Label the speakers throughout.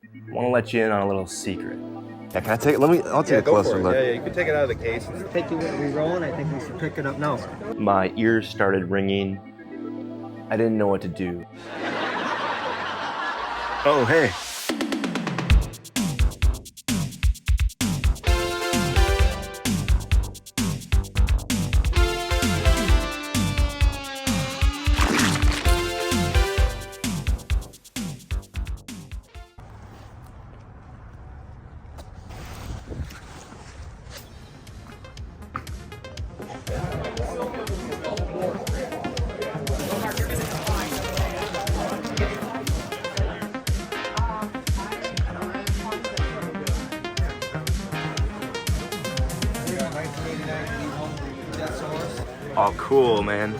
Speaker 1: I want to let you in on a little secret. Yeah, can I take it? I'll take a closer look.
Speaker 2: Yeah, you can take it out of the case.
Speaker 3: Think you would be rolling? I think we should pick it up now.
Speaker 1: My ears started ringing. I didn't know what to do. Oh, hey. Oh, cool, man.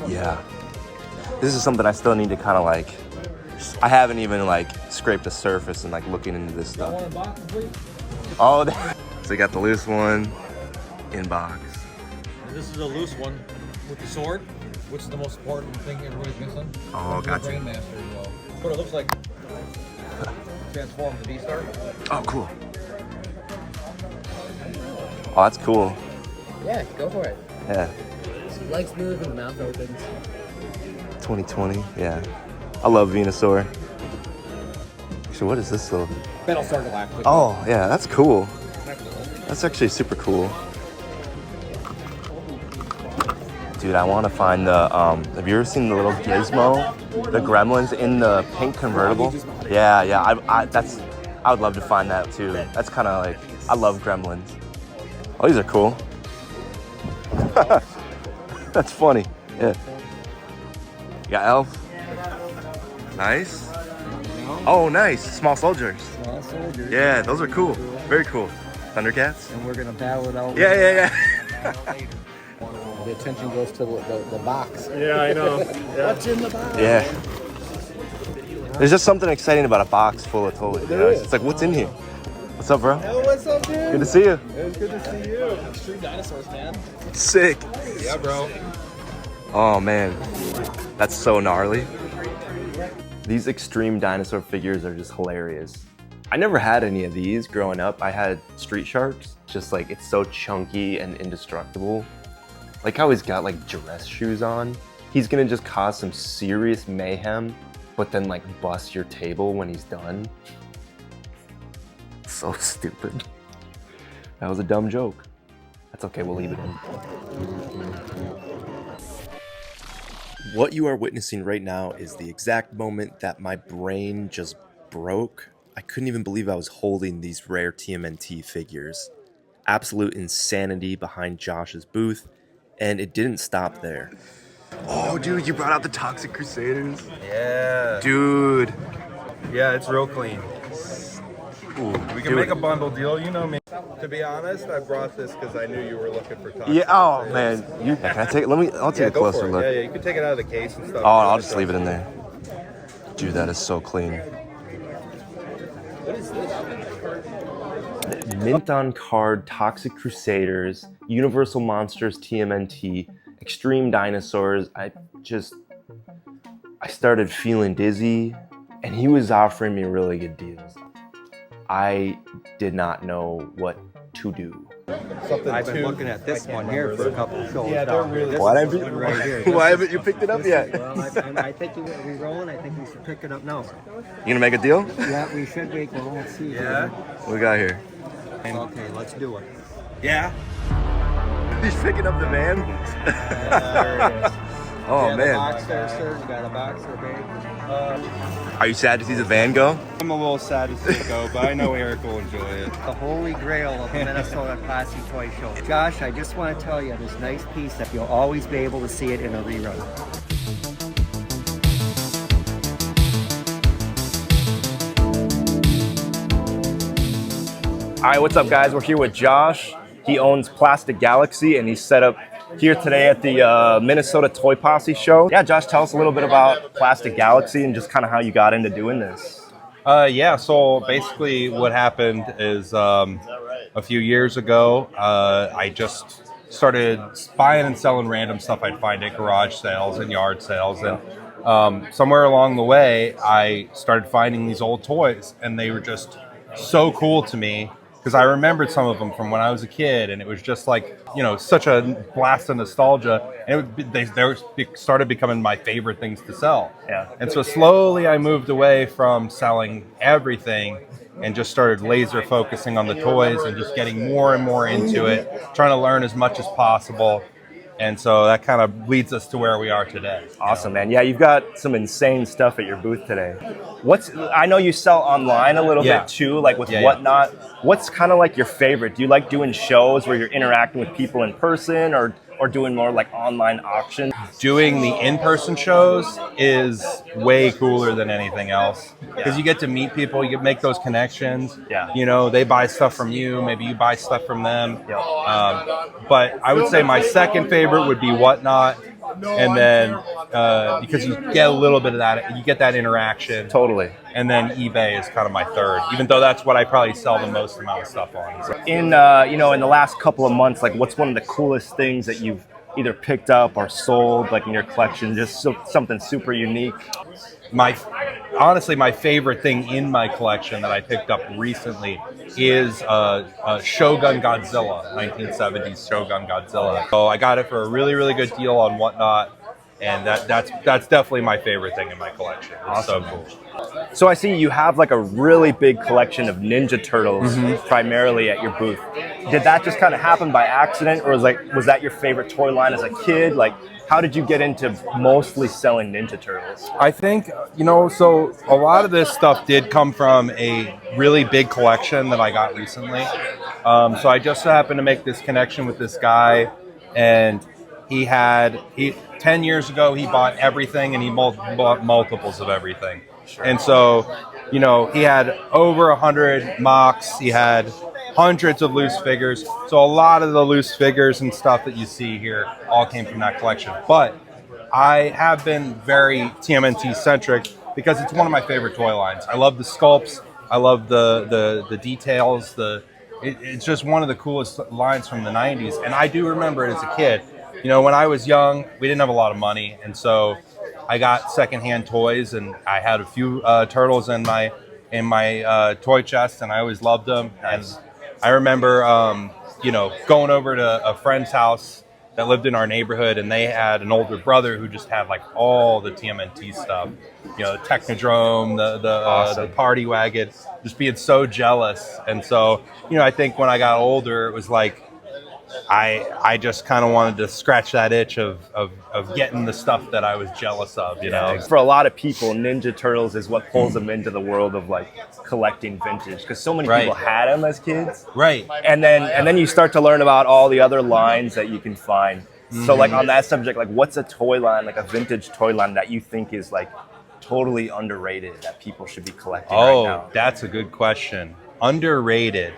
Speaker 1: Yeah. This is something I still need to kind of like, I haven't even like scraped the surface and like looking into this stuff. Oh, so you got the loose one in box.
Speaker 4: And this is a loose one with the sword, which is the most important thing everybody's missing.
Speaker 1: Oh, gotcha.
Speaker 4: Grandmaster as well. What it looks like. Transform the V-Star.
Speaker 1: Oh, cool. Oh, that's cool.
Speaker 3: Yeah, go for it.
Speaker 1: Yeah.
Speaker 3: Legs move and the mouth opens.
Speaker 1: 2020, yeah. I love Venusaur. So what is this little?
Speaker 4: Battlestar Galactica.
Speaker 1: Oh, yeah, that's cool. That's actually super cool. Dude, I want to find the, have you ever seen the little Gizmo? The gremlins in the pink convertible? Yeah, I would love to find that too. That's kind of like, I love gremlins. Oh, these are cool. That's funny, yeah. You got Elf. Nice. Oh, nice, Small Soldiers.
Speaker 3: Small soldiers.
Speaker 1: Yeah, those are cool, very cool. Thundercats?
Speaker 3: And we're gonna battle it out.
Speaker 1: Yeah.
Speaker 3: The attention goes to the box.
Speaker 2: Yeah, I know. Yeah.
Speaker 3: What's in the box?
Speaker 1: Yeah. There's just something exciting about a box full of toys. You know? It's like, what's in here? What's up, bro?
Speaker 2: Hey, what's up, dude?
Speaker 1: Good to see you.
Speaker 2: It was good to see you.
Speaker 4: Extreme dinosaurs, man.
Speaker 1: Sick.
Speaker 2: Yeah, bro.
Speaker 1: Oh, man. That's so gnarly. These extreme dinosaur figures are just hilarious. I never had any of these growing up. I had Street Sharks. Just like, it's so chunky and indestructible. Like how he's got like dress shoes on. He's gonna just cause some serious mayhem, but then like bust your table when he's done. So stupid. That was a dumb joke. That's okay, we'll leave it in. What you are witnessing right now is the exact moment that my brain just broke. I couldn't even believe I was holding these rare TMNT figures. Absolute insanity behind Josh's booth, and it didn't stop there. Oh, dude, you brought out the Toxic Crusaders?
Speaker 2: Yeah.
Speaker 1: Dude.
Speaker 2: Yeah, it's real clean.
Speaker 1: Ooh,
Speaker 2: We can make a bundle deal, you know me. To be honest, I brought this because I knew you were looking for Toxic
Speaker 1: Yeah, oh,
Speaker 2: Crusaders.
Speaker 1: man. Yeah, can I take it? I'll take
Speaker 2: Yeah,
Speaker 1: a
Speaker 2: go
Speaker 1: closer
Speaker 2: for it.
Speaker 1: look.
Speaker 2: Yeah, you can take it out of the case and stuff.
Speaker 1: Oh, I'll just leave it in there. Dude, that is so clean.
Speaker 4: What is this?
Speaker 1: Mint on card, Toxic Crusaders, Universal Monsters TMNT, Extreme Dinosaurs. I started feeling dizzy, and he was offering me really good deals. I did not know what to do.
Speaker 3: I've been looking at this one here for a couple of shows.
Speaker 2: Yeah, they're really
Speaker 3: This
Speaker 1: Why
Speaker 3: is
Speaker 1: haven't
Speaker 3: one right here.
Speaker 1: Why haven't you picked it up yet?
Speaker 3: Well, I think you would be rolling. I think we should pick it up now.
Speaker 1: You gonna make a deal?
Speaker 3: Yeah, we should make one. Let's see.
Speaker 2: Yeah.
Speaker 1: What we got here?
Speaker 3: Okay, let's do it.
Speaker 2: Yeah.
Speaker 1: He's picking up the van.
Speaker 3: There it is.
Speaker 1: Oh,
Speaker 3: You got
Speaker 1: man.
Speaker 3: a box there, sir. You got a box there, babe.
Speaker 1: Are you sad to see the van go?
Speaker 2: I'm a little sad to see it go, but I know Eric will enjoy it.
Speaker 3: The holy grail of the Minnesota Posse Toy Show. Josh, I just want to tell you this nice piece that you'll always be able to see it in a rerun.
Speaker 1: All right, what's up, guys? We're here with Josh. He owns Plastic Galaxy, and he's set up here today at the Minnesota Toy Posse show. Yeah, Josh, tell us a little bit about Plastic Galaxy and just kind of how you got into doing this.
Speaker 5: Yeah, so basically what happened is a few years ago, I just started buying and selling random stuff I'd find at garage sales and yard sales. And somewhere along the way, I started finding these old toys, and they were just so cool to me because I remembered some of them from when I was a kid, and it was just like, you know, such a blast of nostalgia. And they started becoming my favorite things to sell.
Speaker 1: Yeah.
Speaker 5: And so slowly I moved away from selling everything and just started laser focusing on the toys and just getting more and more into it, trying to learn as much as possible. And so that kind of leads us to where we are today.
Speaker 1: Awesome, man. Yeah, you've got some insane stuff at your booth today. I know you sell online a little bit too, like with Whatnot. What's kind of like your favorite? Do you like doing shows where you're interacting with people in person, or doing more like online auctions?
Speaker 5: Doing the in-person shows is way cooler than anything else because you get to meet people, you make those connections.
Speaker 1: Yeah.
Speaker 5: You know, they buy stuff from you, maybe you buy stuff from them.
Speaker 1: Yeah.
Speaker 5: But I would say my second favorite would be Whatnot. And then because you get a little bit of that, you get that interaction.
Speaker 1: Totally.
Speaker 5: And then eBay is kind of my third, even though that's what I probably sell the most amount of stuff on. So.
Speaker 1: In in the last couple of months, like what's one of the coolest things that you've either picked up or sold, like in your collection? Just something super unique.
Speaker 5: Honestly, my favorite thing in my collection that I picked up recently is Shogun Godzilla, 1970s Shogun Godzilla. So I got it for a really, really good deal on Whatnot, and that's definitely my favorite thing in my collection. It's
Speaker 1: Awesome.
Speaker 5: so cool.
Speaker 1: So I see you have like a really big collection of Ninja Turtles primarily at your booth. Did that just kind of happen by accident, or was that your favorite toy line as a kid? Like, how did you get into mostly selling Ninja Turtles?
Speaker 5: I think, so a lot of this stuff did come from a really big collection that I got recently. So I just happened to make this connection with this guy, and 10 years ago, he bought everything, and he bought multiples of everything. Sure. And so, he had over 100 mocks, he had hundreds of loose figures. So a lot of the loose figures and stuff that you see here all came from that collection. But I have been very TMNT centric because it's one of my favorite toy lines. I love the sculpts. I love the details. It's just one of the coolest lines from the 90s. And I do remember it as a kid. When I was young, we didn't have a lot of money. And so I got secondhand toys, and I had a few turtles in my toy chest, and I always loved them. And I remember, going over to a friend's house that lived in our neighborhood, and they had an older brother who just had like all the TMNT stuff, the Technodrome, the Party Wagon, just being so jealous. And so, I think when I got older, it was like, I just kind of wanted to scratch that itch of getting the stuff that I was jealous of,
Speaker 1: For a lot of people, Ninja Turtles is what pulls them into the world of like collecting vintage, because so many people had them as kids.
Speaker 5: Right.
Speaker 1: And then you start to learn about all the other lines that you can find. So like on that subject, like what's a toy line, like a vintage toy line that you think is like totally underrated that people should be collecting right now?
Speaker 5: Oh, that's a good question. Underrated.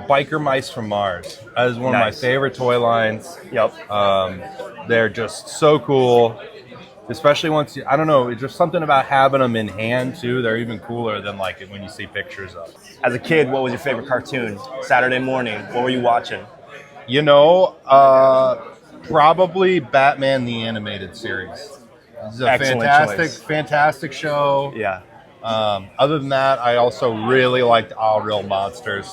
Speaker 5: Biker Mice from Mars. That is one of my favorite toy lines.
Speaker 1: Yep.
Speaker 5: They're just so cool, especially once I don't know, it's just something about having them in hand too. They're even cooler than like when you see pictures of.
Speaker 1: As a kid, what was your favorite cartoon? Saturday morning, what were you watching?
Speaker 5: Probably Batman the Animated Series. It's a fantastic show.
Speaker 1: Yeah.
Speaker 5: Other than that, I also really liked All Real Monsters.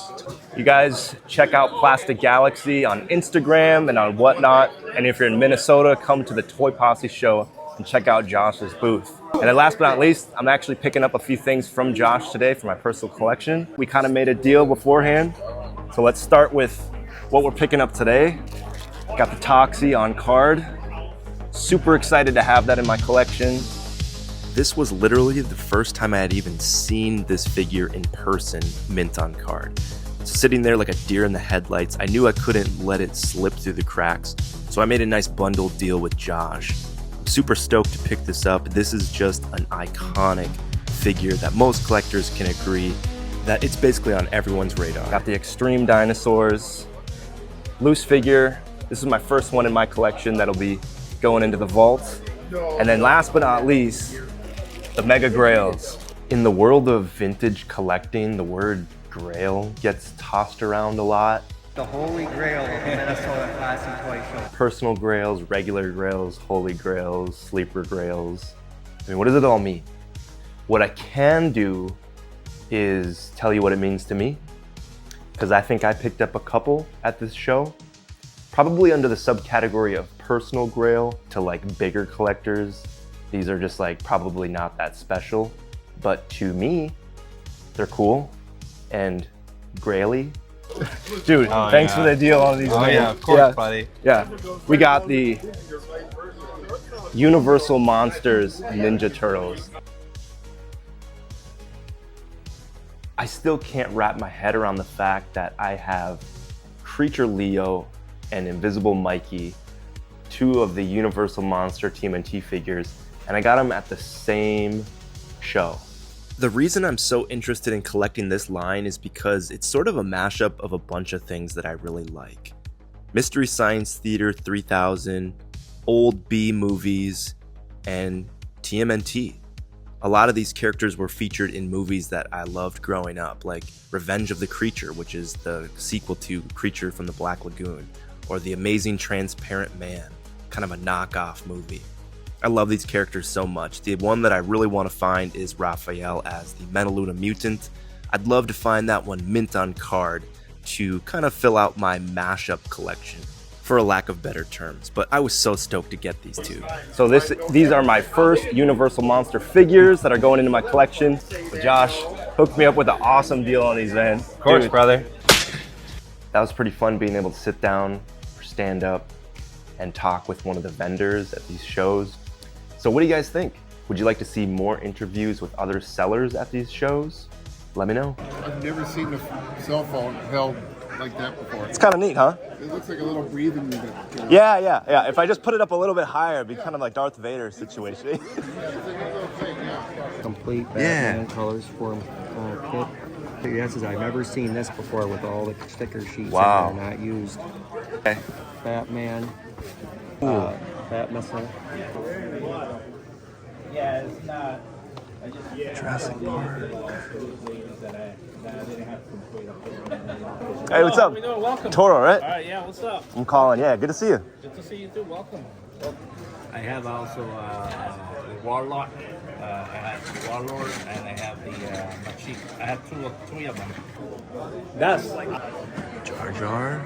Speaker 1: You guys check out Plastic Galaxy on Instagram and on Whatnot. And if you're in Minnesota, come to the Toy Posse show and check out Josh's booth. And then last but not least, I'm actually picking up a few things from Josh today for my personal collection. We kind of made a deal beforehand. So let's start with what we're picking up today. Got the Toxie on card. Super excited to have that in my collection. This was literally the first time I had even seen this figure in person, mint on card. So sitting there like a deer in the headlights, I knew I couldn't let it slip through the cracks, so I made a nice bundle deal with Josh. I'm super stoked to pick this up. This is just an iconic figure that most collectors can agree that it's basically on everyone's radar. Got the Extreme Dinosaurs, loose figure. This is my first one in my collection that'll be going into the vault. And then last but not least, the Mega Grails. In the world of vintage collecting, the word grail gets tossed around a lot.
Speaker 3: The holy grail of the Minnesota Posse Toy Show.
Speaker 1: Personal grails, regular grails, holy grails, sleeper grails. I mean, what does it all mean? What I can do is tell you what it means to me, because I think I picked up a couple at this show, probably under the subcategory of personal grail to like bigger collectors. These are just like probably not that special, but to me, they're cool and graily. Dude, thanks for the deal on these.
Speaker 5: Oh yeah, of course, buddy.
Speaker 1: Yeah, we got the Universal Monsters Ninja Turtles. I still can't wrap my head around the fact that I have Creature Leo and Invisible Mikey, two of the Universal Monster Tmnt figures, and I got them at the same show. The reason I'm so interested in collecting this line is because it's sort of a mashup of a bunch of things that I really like. Mystery Science Theater 3000, old B movies, and TMNT. A lot of these characters were featured in movies that I loved growing up, like Revenge of the Creature, which is the sequel to Creature from the Black Lagoon, or The Amazing Transparent Man, kind of a knockoff movie. I love these characters so much. The one that I really want to find is Raphael as the Minnesota Mutant. I'd love to find that one mint on card to kind of fill out my mashup collection, for a lack of better terms, but I was so stoked to get these two. So these are my first Universal Monster figures that are going into my collection. Josh hooked me up with an awesome deal on these, man.
Speaker 5: Of course, brother.
Speaker 1: That was pretty fun being able to sit down or stand up and talk with one of the vendors at these shows. So what do you guys think? Would you like to see more interviews with other sellers at these shows? Let me know.
Speaker 6: I've never seen a cell phone held like that before.
Speaker 1: It's kind of neat, huh?
Speaker 6: It looks like a little breathing unit.
Speaker 1: Yeah. If I just put it up a little bit higher, it'd be kind of like Darth Vader situation.
Speaker 6: Yeah, it's like a little thing, yeah.
Speaker 3: Complete Batman colors form kit. Yes, I've never seen this before with all the sticker sheets that are not used.
Speaker 1: Okay.
Speaker 3: Batman. Bat Missile.
Speaker 7: Yeah, it's not.
Speaker 1: Jurassic Park. Hey, what's up?
Speaker 7: Welcome.
Speaker 1: Toro, right?
Speaker 7: All right, yeah, what's up?
Speaker 1: I'm calling. Yeah, good to see you.
Speaker 7: Good to see you too. Welcome. I have also Warlock. I have Warlord, and I have the Machik. I have three of them. That's like
Speaker 1: Jar Jar.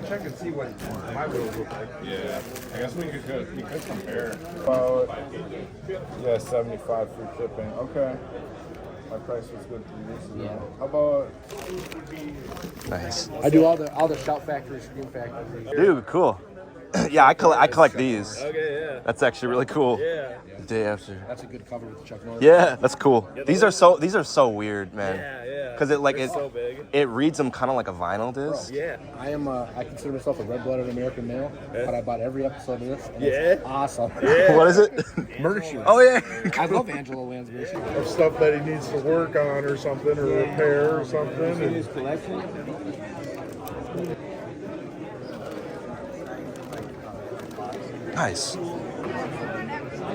Speaker 2: Check and see what my wheels look like. Yeah, I guess we could compare. About 75 free shipping. Okay. My price was good 3 years ago. How about?
Speaker 1: Nice.
Speaker 6: I do all the Shout Factory, Scream Factory.
Speaker 1: Dude, cool. Yeah, I collect these.
Speaker 7: okay, yeah.
Speaker 1: That's actually really cool.
Speaker 7: Yeah.
Speaker 1: The day after.
Speaker 6: That's a good cover with the Chuck Norris.
Speaker 1: Yeah, that's cool. These are so weird, man.
Speaker 7: Yeah.
Speaker 1: Because
Speaker 7: They're so big.
Speaker 1: it reads them kind of like a vinyl disc.
Speaker 7: Yeah.
Speaker 6: I consider myself a red-blooded American male, but I bought every episode of this. And
Speaker 7: Yeah.
Speaker 6: It's awesome.
Speaker 7: Yeah.
Speaker 1: What is it?
Speaker 6: Murder Shoes.
Speaker 1: Oh yeah.
Speaker 6: I love Angelo Lansbury.
Speaker 2: Of stuff that he needs to work on or something, or repair or something.
Speaker 7: His collection.
Speaker 1: Nice.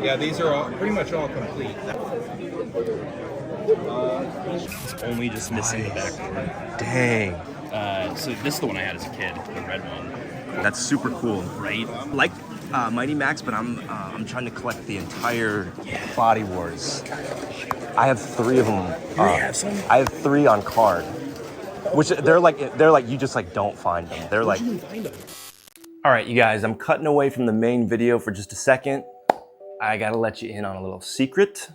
Speaker 5: Yeah, these are all, pretty much all complete.
Speaker 8: It's only just missing the back.
Speaker 1: Dang.
Speaker 8: So this is the one I had as a kid, the red one.
Speaker 1: That's super cool.
Speaker 8: Right?
Speaker 1: Like Mighty Max, but I'm trying to collect the entire Body Wars. I have 3 of them.
Speaker 8: You have some?
Speaker 1: I have 3 on card, which they're like you just like don't find them. They're like. All right, you guys, I'm cutting away from the main video for just a second. I gotta let you in on a little secret.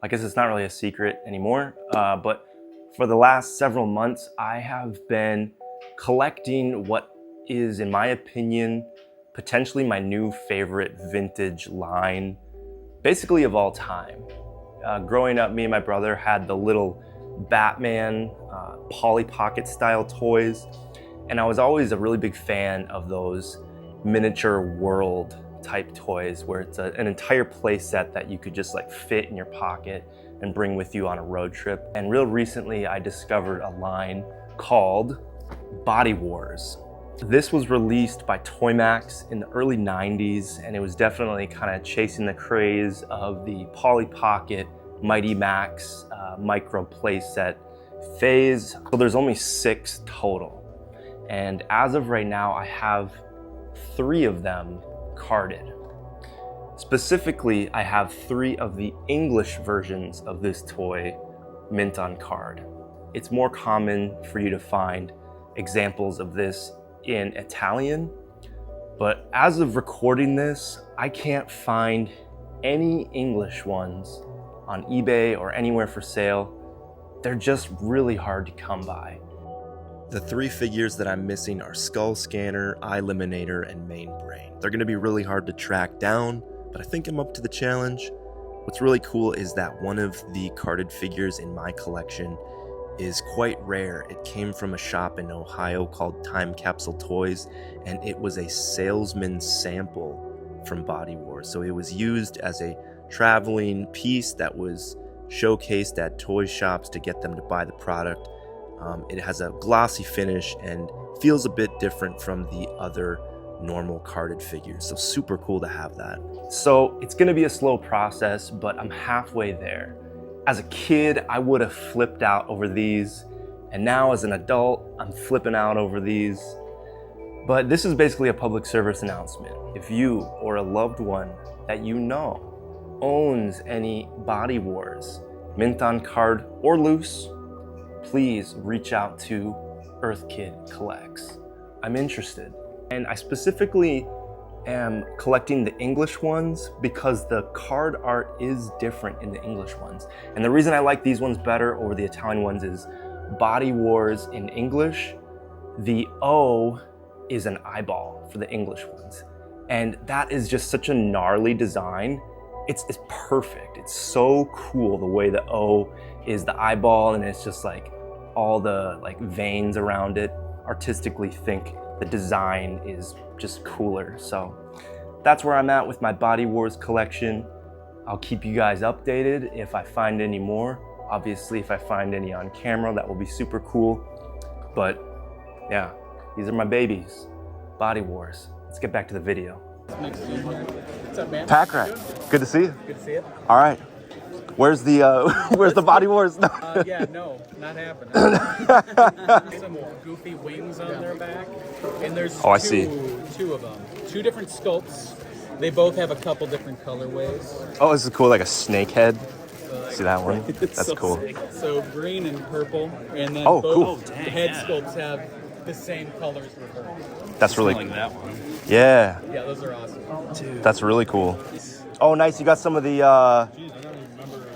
Speaker 1: I guess it's not really a secret anymore, but for the last several months, I have been collecting what is, in my opinion, potentially my new favorite vintage line, basically of all time. Growing up, me and my brother had the little Batman Polly Pocket style toys, and I was always a really big fan of those miniature world type toys where it's an entire play set that you could just like fit in your pocket and bring with you on a road trip. And real recently, I discovered a line called Body Wars. This was released by Toymax in the early 90s, and it was definitely kind of chasing the craze of the Polly Pocket Mighty Max micro playset phase. So there's only 6 total. And as of right now, I have 3 of them carded. Specifically, I have 3 of the English versions of this toy mint on card. It's more common for you to find examples of this in Italian, but as of recording this, I can't find any English ones on eBay or anywhere for sale. They're just really hard to come by. The 3 figures that I'm missing are Skull Scanner, Eye Eliminator, and Main Brain. They're gonna be really hard to track down, but I think I'm up to the challenge. What's really cool is that one of the carded figures in my collection is quite rare. It came from a shop in Ohio called Time Capsule Toys, and it was a salesman sample from Body Wars. So it was used as a traveling piece that was showcased at toy shops to get them to buy the product. It has a glossy finish and feels a bit different from the other normal carded figures, so super cool to have that. So it's gonna be a slow process, but I'm halfway there. As a kid, I would have flipped out over these, and now as an adult, I'm flipping out over these. But this is basically a public service announcement. If you or a loved one that you know owns any Body Wars, mint on card or loose, please reach out to Earth Kid Collects. I'm interested. And I specifically am collecting the English ones because the card art is different in the English ones. And the reason I like these ones better over the Italian ones is Body Wars in English, the O is an eyeball for the English ones. And that is just such a gnarly design. It's perfect. It's so cool the way the O is the eyeball, and it's just like all the like veins around it. Artistically think the design is just cooler. So that's where I'm at with my Body Wars collection. I'll keep you guys updated if I find any more. Obviously, if I find any on camera, that will be super cool. But yeah, these are my babies, Body Wars. Let's get back to the video.
Speaker 9: What's up, man?
Speaker 1: Pack Rat, good to see you.
Speaker 9: Good to see you.
Speaker 1: All right, where's the where's the Body Wars?
Speaker 9: Yeah, no, not happening. Some goofy wings on their back, and there's
Speaker 1: I see.
Speaker 9: two of them. 2 different sculpts. They both have a couple different colorways.
Speaker 1: Oh, this is cool, like a snake head. See that one? That's
Speaker 9: so
Speaker 1: cool.
Speaker 9: sick. So green and purple, and then
Speaker 1: Oh,
Speaker 9: both
Speaker 1: cool.
Speaker 9: head sculpts have the same colors reversed.
Speaker 1: That's really
Speaker 8: Like that one.
Speaker 1: Yeah,
Speaker 9: Yeah, those are awesome.
Speaker 1: that's really cool. Oh, nice. You got some of the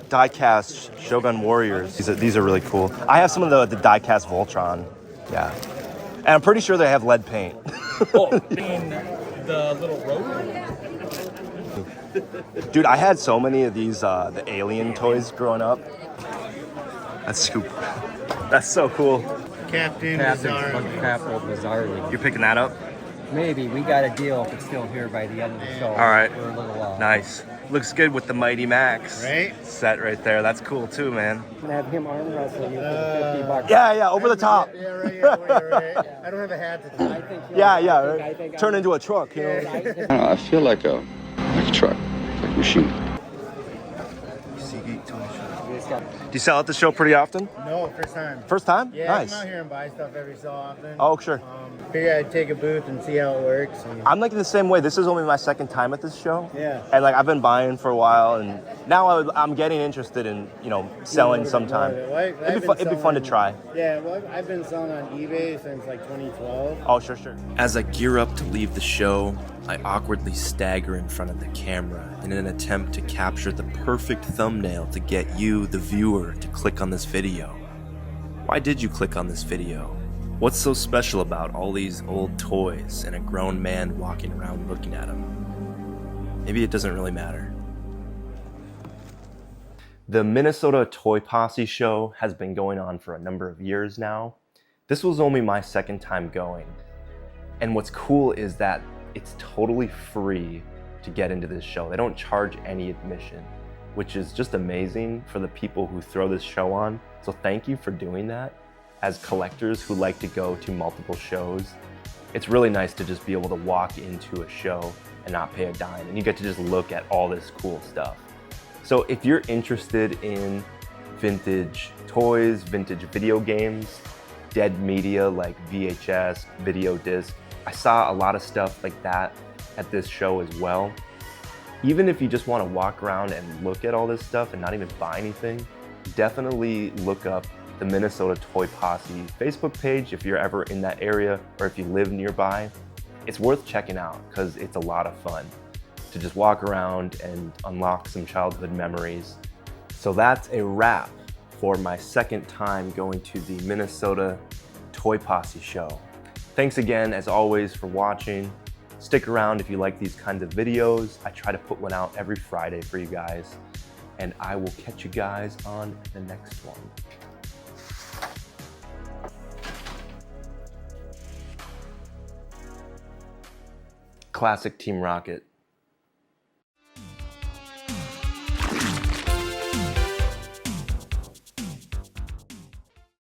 Speaker 1: die-cast Shogun Warriors. These are really cool. I have some of the die-cast Voltron. Yeah. And I'm pretty sure they have lead paint.
Speaker 9: Oh, and the little rogue.
Speaker 1: Dude, I had so many of these the Alien toys growing up. That's scoop. That's so cool.
Speaker 3: Captain Bizarrely.
Speaker 1: You're picking that up?
Speaker 3: Maybe. We got a deal if it's still here by the end of the show.
Speaker 1: All right.
Speaker 3: We're a little
Speaker 1: Nice. Looks good with the Mighty Max set right there. That's cool too, man.
Speaker 3: I'm gonna have him arm wrestle you for $50.
Speaker 1: Yeah, over the top.
Speaker 6: Yeah, right. I don't have a hat to
Speaker 3: I think
Speaker 1: Yeah. Turn into a truck, you know?
Speaker 10: I feel like a truck, like a machine.
Speaker 1: Do you sell at the show pretty often?
Speaker 6: No, first time.
Speaker 1: First time?
Speaker 6: Yeah,
Speaker 1: Nice.
Speaker 6: I come out here and buy stuff every so often.
Speaker 1: Oh, sure.
Speaker 6: Figure I'd take a booth and see how it works. And
Speaker 1: I'm like the same way. This is only my second time at this show.
Speaker 6: Yeah.
Speaker 1: And like I've been buying for a while, and now I'm getting interested in selling sometime. It'd be fun to try.
Speaker 6: Yeah, well, I've been selling on eBay since like 2012.
Speaker 1: Oh, sure. As I gear up to leave the show, I awkwardly stagger in front of the camera in an attempt to capture the perfect thumbnail to get you, the viewer, to click on this video. Why did you click on this video? What's so special about all these old toys and a grown man walking around looking at them? Maybe it doesn't really matter. The Minnesota Toy Posse show has been going on for a number of years now. This was only my second time going. And what's cool is that it's totally free to get into this show. They don't charge any admission, which is just amazing for the people who throw this show on. So thank you for doing that. As collectors who like to go to multiple shows, it's really nice to just be able to walk into a show and not pay a dime, and you get to just look at all this cool stuff. So if you're interested in vintage toys, vintage video games, dead media like VHS, video disc, I saw a lot of stuff like that at this show as well. Even if you just want to walk around and look at all this stuff and not even buy anything, definitely look up the Minnesota Toy Posse Facebook page if you're ever in that area or if you live nearby. It's worth checking out because it's a lot of fun to just walk around and unlock some childhood memories. So that's a wrap for my second time going to the Minnesota Toy Posse show. Thanks again, as always, for watching. Stick around if you like these kinds of videos. I try to put one out every Friday for you guys, and I will catch you guys on the next one. Classic Team Rocket.